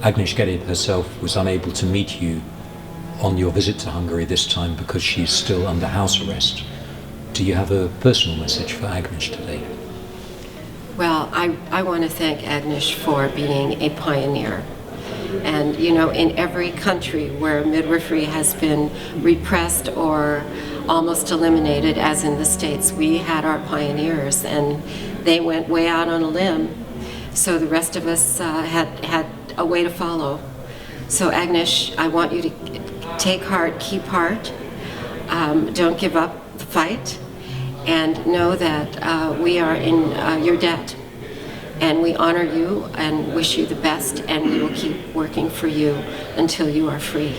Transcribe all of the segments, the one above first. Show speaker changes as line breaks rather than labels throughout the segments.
Agnes Geréb herself was unable to meet you on your visit to Hungary this time because she's still under house arrest. Do you have a personal message for Agnes today?
Well, I want to thank Agnes for being a pioneer. And, you know, in every country where midwifery has been repressed or almost eliminated, as in the States, we had our pioneers, and they went way out on a limb. So the rest of us had a way to follow. So Agnes, I want you to take heart, keep heart, don't give up the fight, and know that we are in your debt. And we honor you and wish you the best, and we will keep working for you until you are free.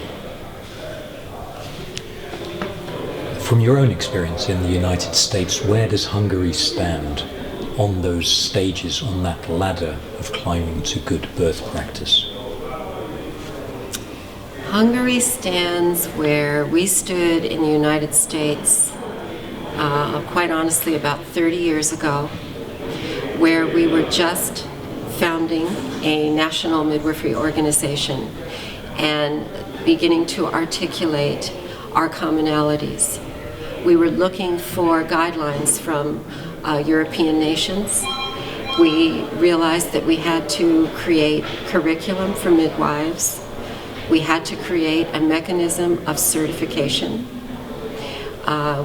From your own experience in the United States, where does Hungary stand on those stages, on that ladder of climbing to good birth practice?
Hungary stands where we stood in the United States, quite honestly, about 30 years ago, where we were just founding a national midwifery organization and beginning to articulate our commonalities. We were looking for guidelines from European nations. We realized that we had to create curriculum for midwives. We had to create a mechanism of certification.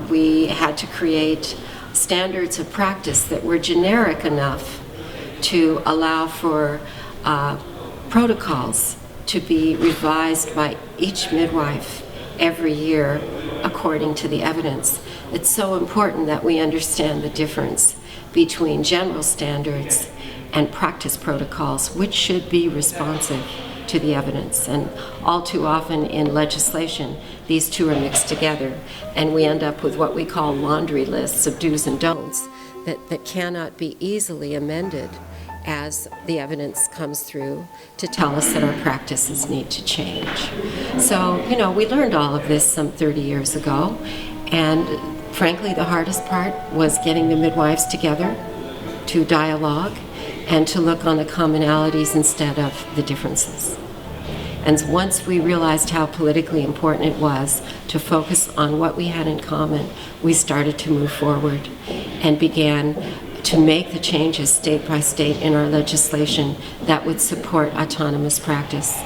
We had to create standards of practice that were generic enough to allow for protocols to be revised by each midwife every year according to the evidence. It's so important that we understand the difference between general standards and practice protocols, which should be responsive to the evidence. And all too often in legislation, these two are mixed together, and we end up with what we call laundry lists of do's and don'ts that cannot be easily amended as the evidence comes through to tell us that our practices need to change. So, you know, we learned all of this some 30 years ago, and frankly, the hardest part was getting the midwives together to dialogue and to look on the commonalities instead of the differences. And once we realized how politically important it was to focus on what we had in common, we started to move forward and began to make the changes state by state in our legislation that would support autonomous practice.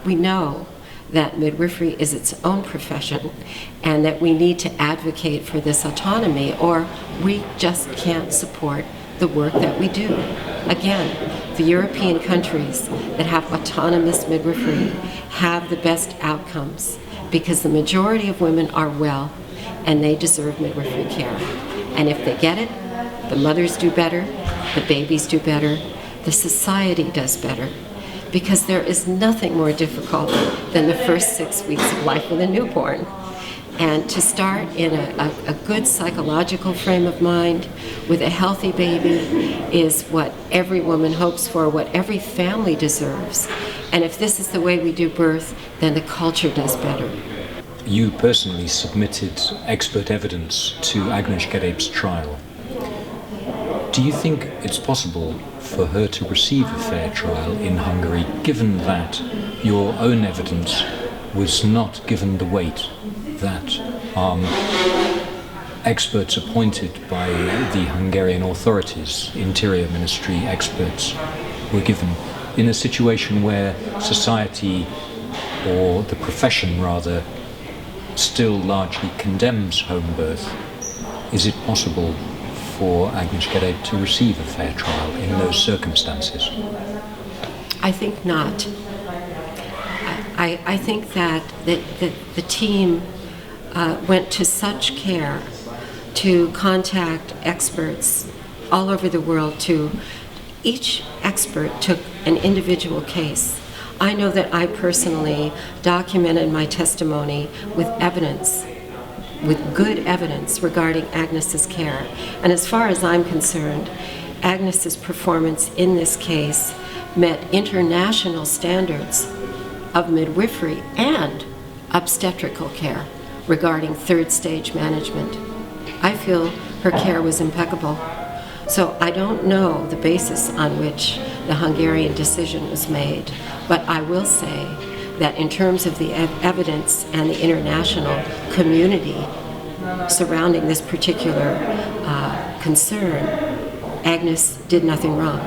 We know that midwifery is its own profession and that we need to advocate for this autonomy, or we just can't support the work that we do. Again, the European countries that have autonomous midwifery have the best outcomes because the majority of women are well and they deserve midwifery care. And if they get it, the mothers do better, the babies do better, the society does better, because there is nothing more difficult than the first 6 weeks of life with a newborn. And to start in a good psychological frame of mind with a healthy baby is what every woman hopes for, what every family deserves. And if this is the way we do birth, then the culture does better.
You personally submitted expert evidence to Agnes Geréb's trial. Do you think it's possible for her to receive a fair trial in Hungary, given that your own evidence was not given the weight that experts appointed by the Hungarian authorities, Interior Ministry experts, were given, in a situation where society, or the profession rather, still largely condemns home birth? Is it possible for Agnes Geréb to receive a fair trial in those circumstances?
I think not. I think that the team went to such care to contact experts all over the world. Each expert took an individual case. I know that I personally documented my testimony with evidence, with good evidence regarding Agnes's care. And as far as I'm concerned, Agnes's performance in this case met international standards of midwifery and obstetrical care regarding third stage management. I feel her care was impeccable. So I don't know the basis on which the Hungarian decision was made, but I will say that in terms of the evidence and the international community surrounding this particular concern, Agnes did nothing wrong.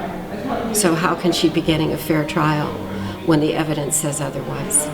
So how can she be getting a fair trial when the evidence says otherwise?